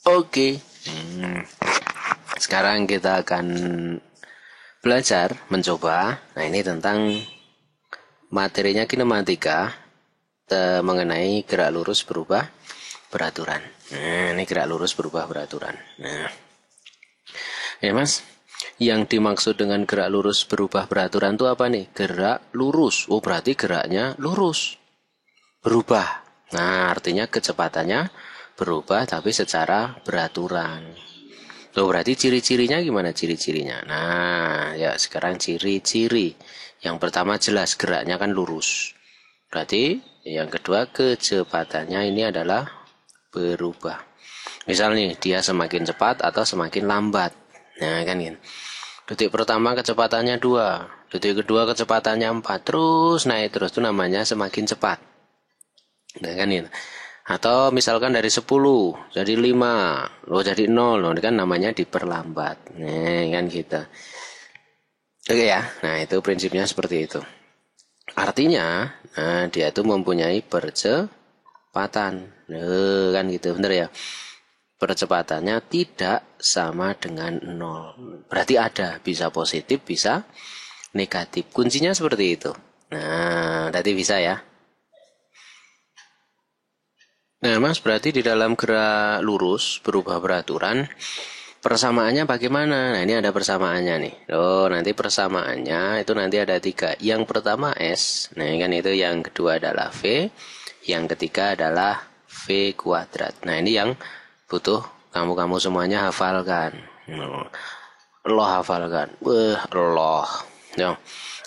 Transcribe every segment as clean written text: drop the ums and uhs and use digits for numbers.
Oke. Sekarang kita akan belajar mencoba. Nah, ini tentang materinya kinematika mengenai gerak lurus berubah beraturan. Nah, ini gerak lurus berubah beraturan. Nah, ya Mas, yang dimaksud dengan gerak lurus berubah beraturan itu apa nih? Gerak lurus. Oh, berarti geraknya lurus. Berubah. Nah, artinya kecepatannya berubah tapi secara beraturan. Tuh, berarti ciri-cirinya gimana ciri-cirinya? Nah, ya sekarang ciri-ciri. Yang pertama jelas geraknya kan lurus. Berarti yang kedua kecepatannya ini adalah berubah. Misal nih, dia semakin cepat atau semakin lambat. Nah, kan gitu. Detik pertama kecepatannya 2, detik kedua kecepatannya 4, terus naik terus, itu namanya semakin cepat. Nah, kan gitu. Atau misalkan dari 10 jadi 5, lo jadi 0, lo kan namanya diperlambat. Nah, kan gitu. Oke ya. Nah, itu prinsipnya seperti itu. Artinya, nah, dia itu mempunyai percepatan. Kan gitu, bener ya. Percepatannya tidak sama dengan 0. Berarti ada, bisa positif, bisa negatif. Kuncinya seperti itu. Nah, berarti bisa ya. Nah, Mas, berarti di dalam gerak lurus berubah beraturan, persamaannya bagaimana? Nah, ini ada persamaannya nih. Oh, nanti persamaannya itu nanti ada 3. Yang pertama S, nah kan itu, yang kedua adalah V, yang ketiga adalah V kuadrat. Nah, ini yang butuh kamu-kamu semuanya hafalkan. Lo hafalkan. Lo.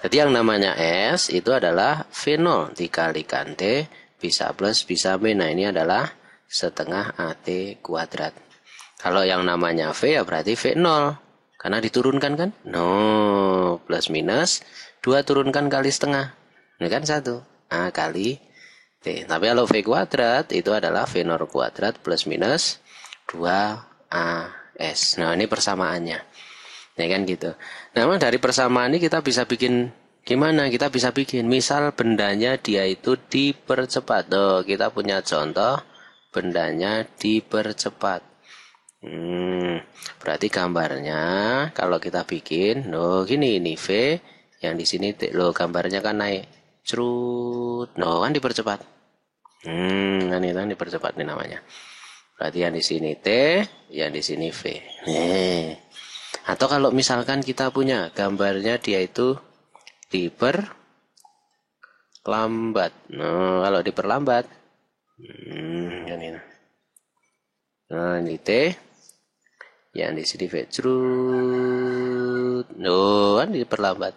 Jadi yang namanya S itu adalah V0 dikalikan T, bisa plus, bisa min. Nah, ini adalah setengah AT kuadrat. Kalau yang namanya V ya berarti V0. Karena diturunkan kan? No, plus minus. 2 turunkan kali setengah. Ini kan 1. A kali T. Tapi kalau V kuadrat itu adalah V0 kuadrat plus minus 2AS. Nah, ini persamaannya. Ya kan gitu. Nah, dari persamaan ini kita bisa bikin gimana? Kita bisa bikin, misal bendanya dia itu dipercepat. Oh, kita punya contoh bendanya dipercepat. Berarti gambarnya kalau kita bikin, gini ini V, yang di sini T. Gambarnya kan naik. Cerut. Kan dipercepat. Kan itu kan dipercepat nih namanya. Berarti yang di sini T, yang di sini V. Atau kalau misalkan kita punya gambarnya dia itu diperlambat. Kalau diperlambat, ini. Nah, ini T, yang di sini V. Cerut. Kan diperlambat.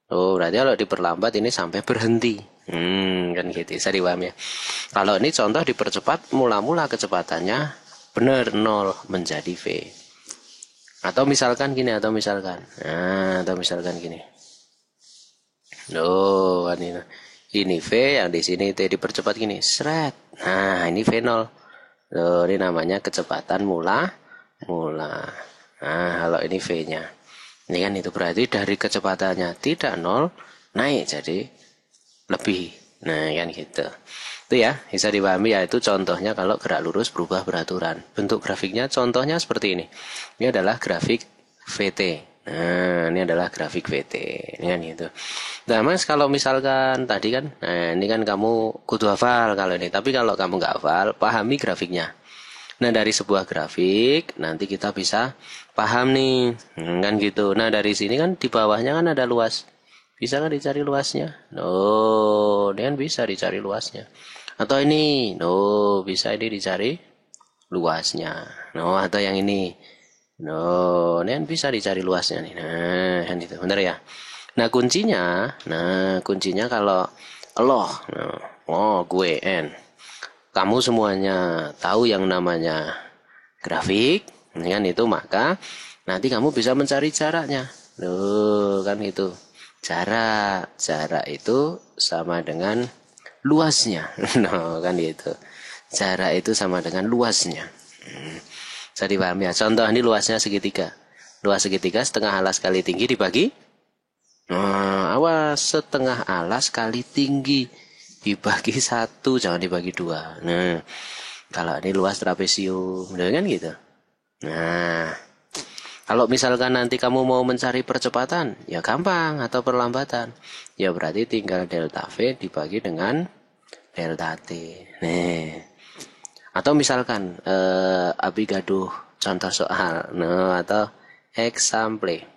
Berarti kalau diperlambat ini sampai berhenti. Kan gitu. Bisa dipahami ya. Kalau ini contoh dipercepat, mula-mula kecepatannya benar 0 menjadi V. Atau misalkan gini, atau misalkan gini. Kan ini V, yang di sini T dipercepat gini, seret. Nah, ini V0. Ini namanya kecepatan mula. Nah, kalau ini V-nya. Ini kan itu berarti dari kecepatannya tidak 0 naik jadi lebih. Nah, kan gitu. Itu ya, bisa dipahami ya, itu contohnya kalau gerak lurus berubah beraturan. Bentuk grafiknya contohnya seperti ini. Ini adalah grafik VT. Nah, ini adalah grafik VT. Ini kan gitu. Nah, Mas, kalau misalkan tadi kan, nah ini kan kamu kudu hafal kalau ini. Tapi kalau kamu nggak hafal, pahami grafiknya. Nah, dari sebuah grafik, nanti kita bisa paham nih. Kan gitu. Nah, dari sini kan di bawahnya kan ada luas. Bisa kan dicari luasnya? Ini kan bisa dicari luasnya. Atau ini, bisa ini dicari luasnya. Atau yang ini. Ini kan bisa dicari luasnya nih. Nah, kan itu. Benar ya? Nah, kuncinya kalau gue, N. Kamu semuanya tahu yang namanya grafik, kan itu, maka nanti kamu bisa mencari jaraknya. Kan itu. Jarak itu sama dengan luasnya. Kan itu. Jarak itu sama dengan luasnya. Bisa dipahami ya. Contoh ini luasnya segitiga. Luas segitiga setengah alas kali tinggi dibagi. Awas, setengah alas kali tinggi dibagi 1, jangan dibagi 2. Nah, Kalau ini luas trapesium, kan gitu. Nah, kalau misalkan nanti kamu mau mencari percepatan, ya gampang, atau perlambatan. Ya berarti tinggal delta V dibagi dengan delta T. Nih. Atau misalkan Abi gaduh contoh soal, atau example.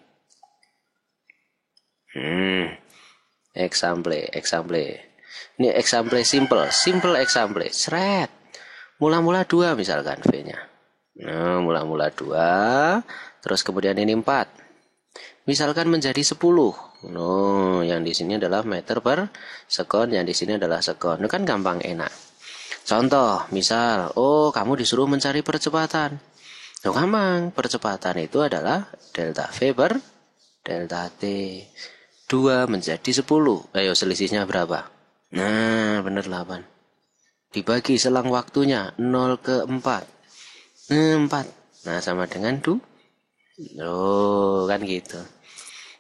Example. Ini example simple example. Seret. Mula-mula 2 misalkan V-nya. Nah, mula-mula 2, terus kemudian ini 4. Misalkan menjadi 10. Yang di sini adalah meter per sekon, yang di sini adalah sekon. Itu kan gampang enak. Contoh, misal, kamu disuruh mencari percepatan. Gampang, percepatan itu adalah delta V per delta T. 2 menjadi 10. Ayo selisihnya berapa? Nah, bener 8. Dibagi selang waktunya 0 ke 4. 4. Nah, sama dengan 2. Kan gitu.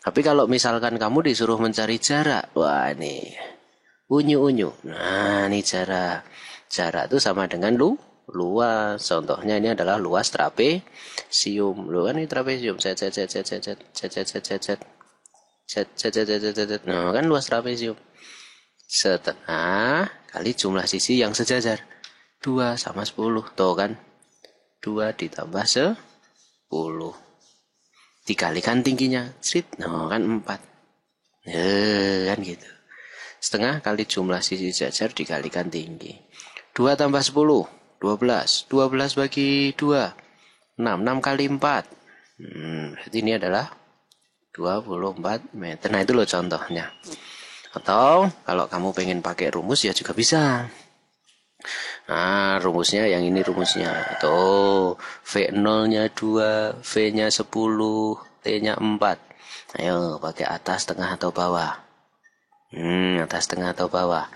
Tapi kalau misalkan kamu disuruh mencari jarak, wah ini unyu-unyu. Nah, ini jarak. Jarak itu sama dengan luas. Contohnya ini adalah luas trapesium. Kan ini trapesium. Nah, kan luas trapesium. Setengah kali jumlah sisi yang sejajar. 2 sama 10. Tuh kan. 2 ditambah 10. Dikalikan tingginya. Kan 4. Kan gitu. Setengah kali jumlah sisi sejajar dikalikan tinggi. 2 tambah 10. 12. 12 bagi 2. 6. 6 kali 4. Berarti ini adalah 24 meter. Nah itu loh contohnya. Atau kalau kamu pengen pakai rumus ya juga bisa. Nah rumusnya yang ini rumusnya. Tuh V0-nya 2, V-nya 10, T-nya 4. Ayo pakai atas, tengah, atau bawah. Atas, tengah, atau bawah.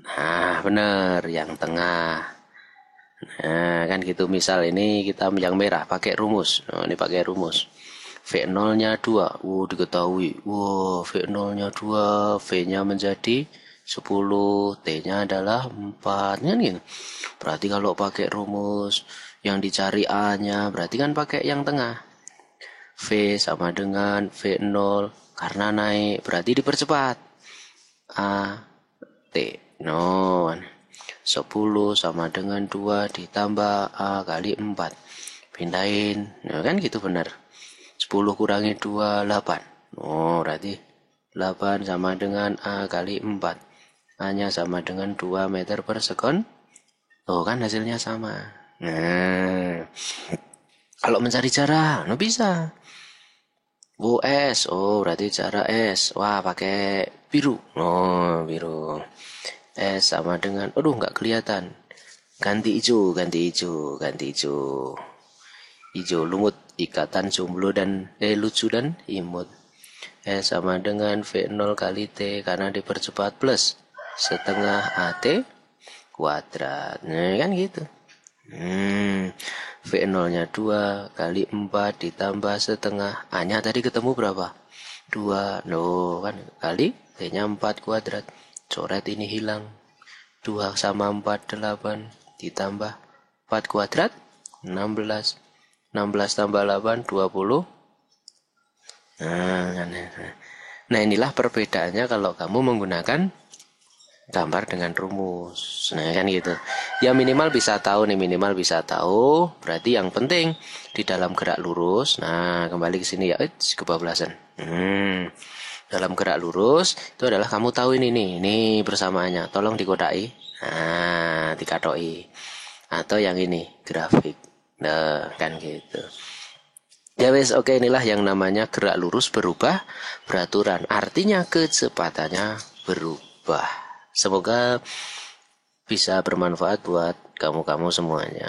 Nah bener yang tengah. Nah kan gitu, misal ini kita yang merah pakai rumus. Ini pakai rumus. V0-nya 2. Diketahui. V0-nya 2. V-nya menjadi 10. T-nya adalah 4. Kan gitu. Berarti kalau pakai rumus yang dicari A-nya, berarti kan pakai yang tengah. V sama dengan V0. Karena naik, berarti dipercepat. A, T. 10 sama dengan 2 ditambah A kali 4. Pindahin. Kan gitu benar. 10 kurangi 2, 8. Berarti 8 sama dengan A kali 4. A-nya sama dengan 2 meter per sekon. Kan hasilnya sama. Nah, kalau mencari jarak, bisa. S, berarti jarak S. Wah, pakai biru. Biru. S sama dengan, nggak kelihatan. Ganti hijau. Hijau lumut, ikatan jomblo dan lucu dan imut. S sama dengan V0 kali T karena dipercepat plus setengah AT kuadrat. Nah kan gitu. V0-nya 2 kali 4 ditambah setengah. A-nya tadi ketemu berapa? 2. Kan kali T-nya 4 kuadrat. Coret ini hilang. 2 sama 4, 8 ditambah 4 kuadrat 16. 16 tambah 8, 20. Nah inilah perbedaannya kalau kamu menggunakan gambar dengan rumus. Nah kan gitu. Ya minimal bisa tahu nih, Berarti yang penting di dalam gerak lurus. Nah kembali ke sini ya. Kebablasan. Dalam gerak lurus itu adalah kamu tahu ini nih. Ini persamaannya. Tolong dikodai. Nah dikatoi. Atau yang ini grafik. Nah kan gitu. Ya wes, oke, inilah yang namanya gerak lurus berubah beraturan. Artinya kecepatannya berubah. Semoga bisa bermanfaat buat kamu-kamu semuanya.